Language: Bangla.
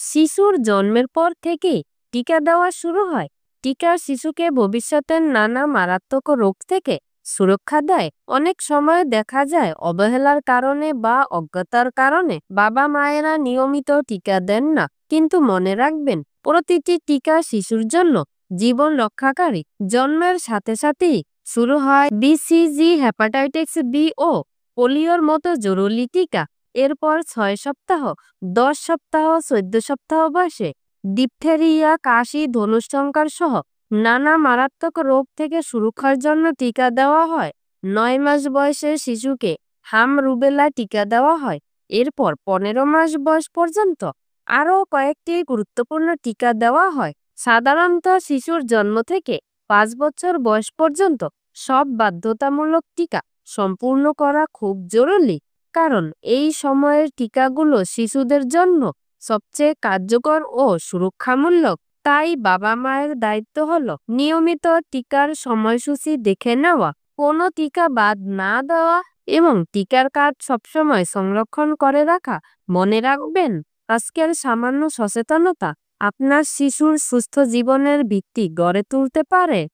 শিশুর জন্মের পর থেকেই টিকা দেওয়া শুরু হয়। টিকা শিশুকে ভবিষ্যতের নানা মারাত্মক রোগ থেকে সুরক্ষা দেয়। অনেক সময় দেখা যায় অবহেলার কারণে বা অজ্ঞতার কারণে বাবা মায়েরা নিয়মিত টিকা দেন না। কিন্তু মনে রাখবেন, প্রতিটি টিকা শিশুর জন্য জীবন রক্ষাকারী। জন্মের সাথে সাথেই শুরু হয় বিসিজি, হেপাটাইটিস বি ও পোলিওর মতো জরুরি টিকা। এরপর 6 সপ্তাহ, 10 সপ্তাহ, 14 সপ্তাহ বয়সে ডিপথেরিয়া, কাশি, ধনুষ্টঙ্কার সহ নানা মারাত্মক রোগ থেকে সুরক্ষার জন্য টিকা দেওয়া হয়। 9 মাস বয়সের শিশুকে হাম রুবেলা টিকা দেওয়া হয়। এরপর 15 মাস বয়স পর্যন্ত আরও কয়েকটি গুরুত্বপূর্ণ টিকা দেওয়া হয়। সাধারণত শিশুর জন্ম থেকে 5 বছর বয়স পর্যন্ত সব বাধ্যতামূলক টিকা সম্পূর্ণ করা খুব জরুরি, কারণ এই সময়ের টিকাগুলো শিশুদের জন্য সবচেয়ে কার্যকর ও সুরক্ষামূলক। তাই বাবা মায়ের দায়িত্ব হলো নিয়মিত টিকার সময়সূচি দেখে নেওয়া, কোনো টিকা বাদ না দেওয়া এবং টিকার কার্ড সবসময় সংরক্ষণ করে রাখা। মনে রাখবেন, আজকের সামান্য সচেতনতা আপনার শিশুর সুস্থ জীবনের ভিত্তি গড়ে তুলতে পারে।